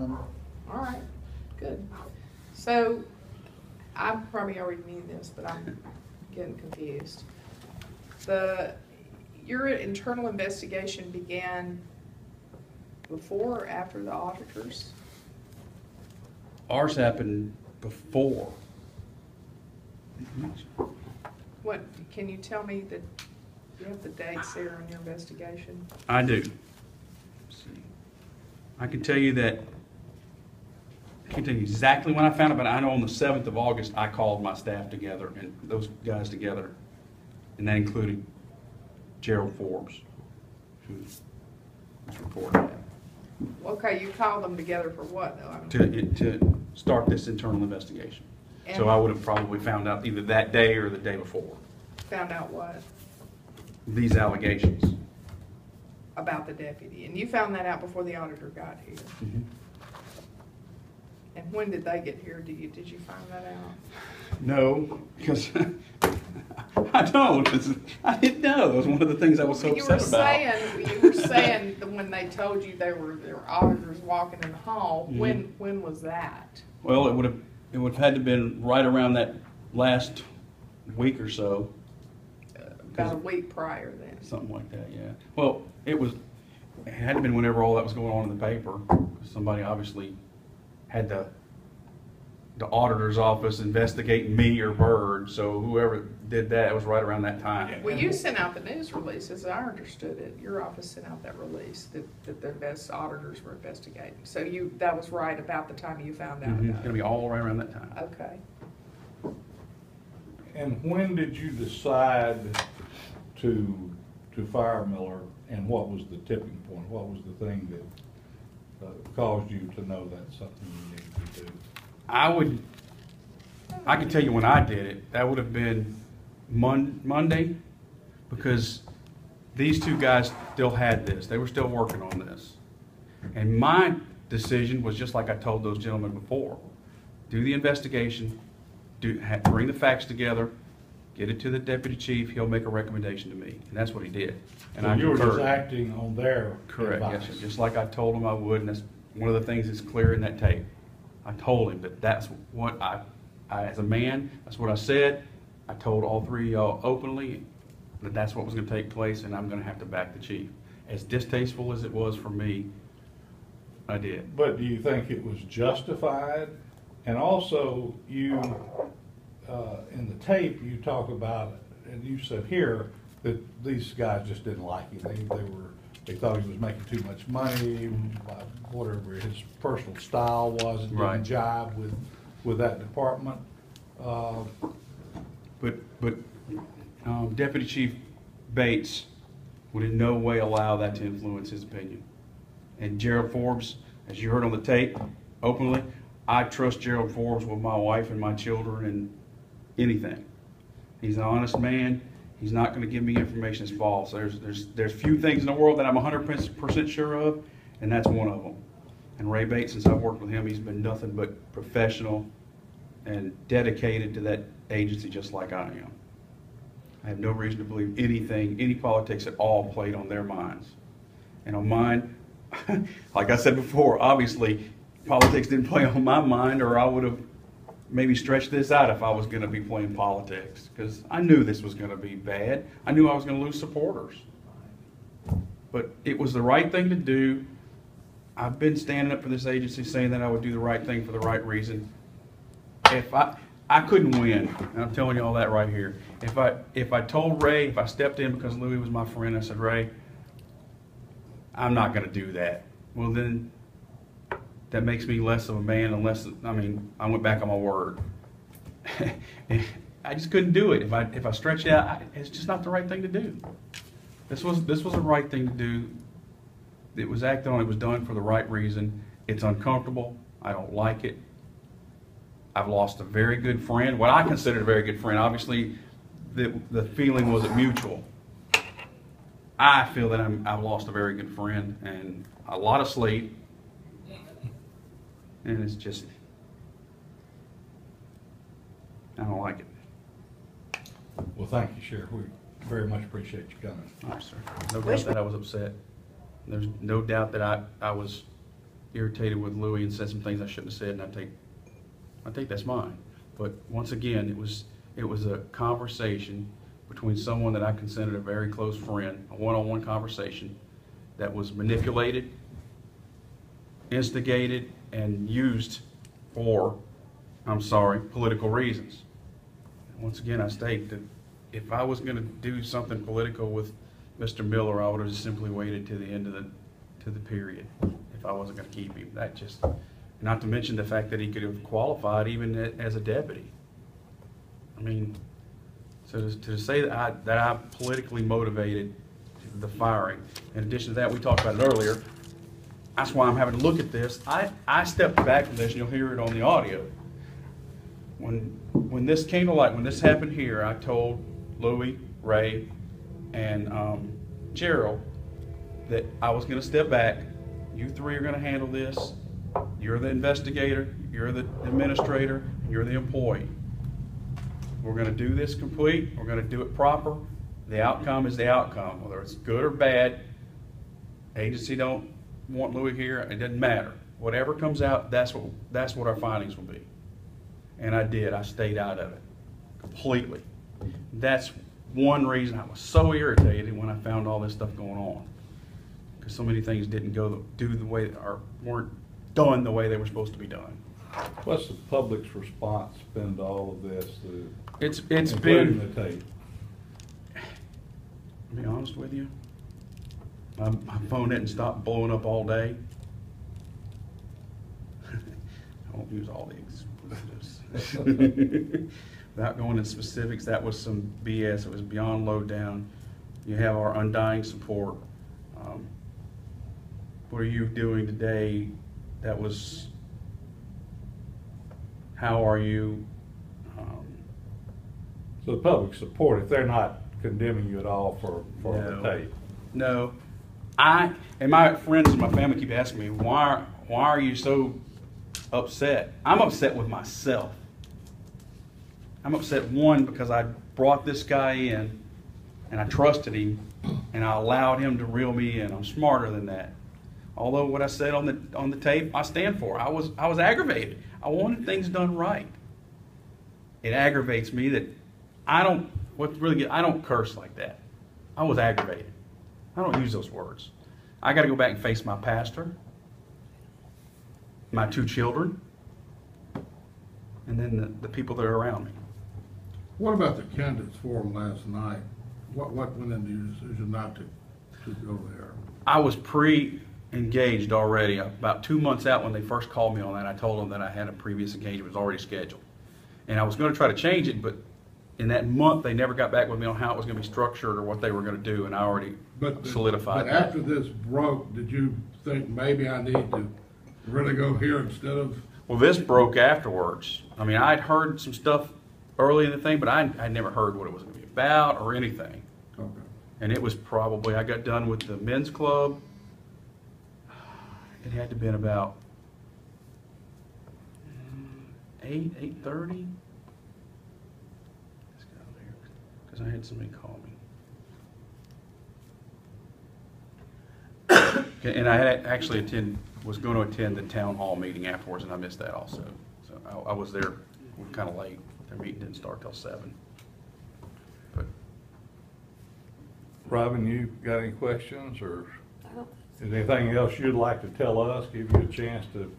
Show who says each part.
Speaker 1: All
Speaker 2: right, good. So, I probably already knew this, but I'm getting confused. Your internal investigation began before or after the auditors?
Speaker 3: Ours happened before.
Speaker 2: What, can you tell me that you have the dates there on your investigation?
Speaker 3: I do. Let's see. I can tell you that, I can't tell you exactly when I found it, but I know on the 7th of August, I called my staff together and those guys together, and that included Gerald Forbes, who was reported.
Speaker 2: Okay, you called them together for what, though?
Speaker 3: To start this internal investigation.
Speaker 2: And
Speaker 3: so I would have probably found out either that day or the day before.
Speaker 2: Found out what?
Speaker 3: These allegations.
Speaker 2: About the deputy. And you found that out before the auditor got here?
Speaker 3: Mm-hmm.
Speaker 2: And when did they get here? Did you find that out?
Speaker 3: No, because I don't. I didn't know. That was one of the things I was so upset about.
Speaker 2: You were saying that when they told you there were auditors walking in the hall.
Speaker 3: Mm-hmm.
Speaker 2: When was that?
Speaker 3: Well, it would have had to have been right around that last week or so.
Speaker 2: About a week prior then.
Speaker 3: Something like that, yeah. Well, it had to have been whenever all that was going on in the paper. Somebody obviously had the auditor's office investigating me or Bird, so whoever did that, it was right around that time.
Speaker 2: Well, you sent out the news release, as I understood it. Your office sent out that release that the auditors were investigating. So that was right about the time you found out.
Speaker 3: Mm-hmm. It's going to be all right around that time.
Speaker 2: Okay.
Speaker 1: And when did you decide to fire Miller, and what was the tipping point? What was the thing that caused you to know that's something you needed to do?
Speaker 3: I can tell you when I did it. That would have been Monday, because these two guys still had this. They were still working on this. And my decision was just like I told those gentlemen before. Do the investigation, bring the facts together, get it to the deputy chief, he'll make a recommendation to me. And that's what he did. And
Speaker 1: so
Speaker 3: I
Speaker 1: you were
Speaker 3: concurred.
Speaker 1: just acting on their
Speaker 3: Correct,
Speaker 1: advice.
Speaker 3: yes, sir. Just like I told him I would, and that's one of the things that's clear in that tape. I told him that that's what I as a man, that's what I said. I told all three of y'all openly that that's what was going to take place, and I'm going to have to back the chief. As distasteful as it was for me, I did.
Speaker 1: But do you think it was justified? And also, you, in the tape, you talk about, and you said here, that these guys just didn't like him. They thought he was making too much money, whatever his personal style was, and didn't jive with that department.
Speaker 3: But Deputy Chief Bates would in no way allow that to influence his opinion. And Gerald Forbes, as you heard on the tape, openly, I trust Gerald Forbes with my wife and my children and anything. He's an honest man. He's not going to give me information that's false. There's few things in the world that I'm 100% sure of, and that's one of them. And Ray Bates, since I've worked with him, he's been nothing but professional and dedicated to that agency just like I am. I have no reason to believe any politics at all played on their minds. And on mine, like I said before, obviously politics didn't play on my mind, or I would have maybe stretched this out if I was going to be playing politics, because I knew this was going to be bad. I knew I was going to lose supporters. But it was the right thing to do. I've been standing up for this agency saying that I would do the right thing for the right reason. If I couldn't win, and I'm telling you all that right here. If I told Ray, if I stepped in because Louie was my friend, I said, Ray, I'm not going to do that. Well, then that makes me less of a man, unless, I mean, I went back on my word. I just couldn't do it. If I stretch it out, it's just not the right thing to do. This was the right thing to do. It was acted on. It was done for the right reason. It's uncomfortable. I don't like it. I've lost a very good friend, what I considered a very good friend. Obviously, the feeling wasn't mutual. I feel that I've lost a very good friend and a lot of sleep. And it's just, I don't like it.
Speaker 1: Well, thank you, Sheriff. We very much appreciate you coming.
Speaker 3: All right, sir. No doubt that I was upset. There's no doubt that I was irritated with Louie and said some things I shouldn't have said, and I think that's mine. But once again, it was a conversation between someone that I considered a very close friend, a one-on-one conversation that was manipulated, instigated, and used for, I'm sorry, political reasons. Once again, I state that if I was going to do something political with Mr. Miller, I would have just simply waited to the end of the period if I wasn't going to keep him. That just, not to mention the fact that he could have qualified even as a deputy. I mean, so to say that I politically motivated the firing. In addition to that, we talked about it earlier. That's why I'm having to look at this. I stepped back from this, and you'll hear it on the audio. When this came to light, when this happened here, I told Louie, Ray, and Gerald that I was going to step back. You three are going to handle this. You're the investigator, you're the administrator, you're the employee. We're going to do this complete. We're going to do it proper. The outcome is the outcome, whether it's good or bad. Agency don't want Louie here. It doesn't matter. Whatever comes out, that's what our findings will be. And I did. I stayed out of it completely. That's one reason I was so irritated when I found all this stuff going on, because so many things didn't do the way, or weren't done the way they were supposed to be done.
Speaker 1: What's the public's response been to all of this?
Speaker 3: It's
Speaker 1: including
Speaker 3: been,
Speaker 1: the tape.
Speaker 3: to be honest with you, my phone didn't stop blowing up all day. I won't use all the expletives. Without going into specifics, that was some BS. It was beyond low down. You have our undying support. What are you doing today? That was, how are you?
Speaker 1: So the public support, if they're not condemning you at all for
Speaker 3: No.
Speaker 1: the tape.
Speaker 3: No, and my friends and my family keep asking me, why are you so upset? I'm upset with myself. I'm upset, one, because I brought this guy in and I trusted him and I allowed him to reel me in. I'm smarter than that. Although what I said on the tape, I stand for. I was aggravated. I wanted things done right. It aggravates me that I don't curse like that. I was aggravated. I don't use those words. I got to go back and face my pastor, my 2 children, and then the people that are around me.
Speaker 4: What about the candidates forum last night? What went into your decision not to go there?
Speaker 3: I was pre-engaged already. About 2 months out when they first called me on that, I told them that I had a previous engagement, it was already scheduled. And I was going to try to change it, but in that month they never got back with me on how it was going to be structured or what they were going to do, and I already solidified
Speaker 4: But
Speaker 3: that.
Speaker 4: after this broke, did you think maybe I need to really go here instead of?
Speaker 3: Well, this broke afterwards. I mean, I'd heard some stuff early in the thing, but I'd never heard what it was going to be about or anything.
Speaker 4: Okay.
Speaker 3: And it was probably, I got done with the men's club. It had to have been about 8:30. Let's get out of here, because I had somebody call me. Okay, and I had actually was going to attend the town hall meeting afterwards, and I missed that also. So I was there kind of late. Their meeting didn't start till 7. But
Speaker 1: Robin, you got any questions, or is there anything else you'd like to tell us? Give you a chance to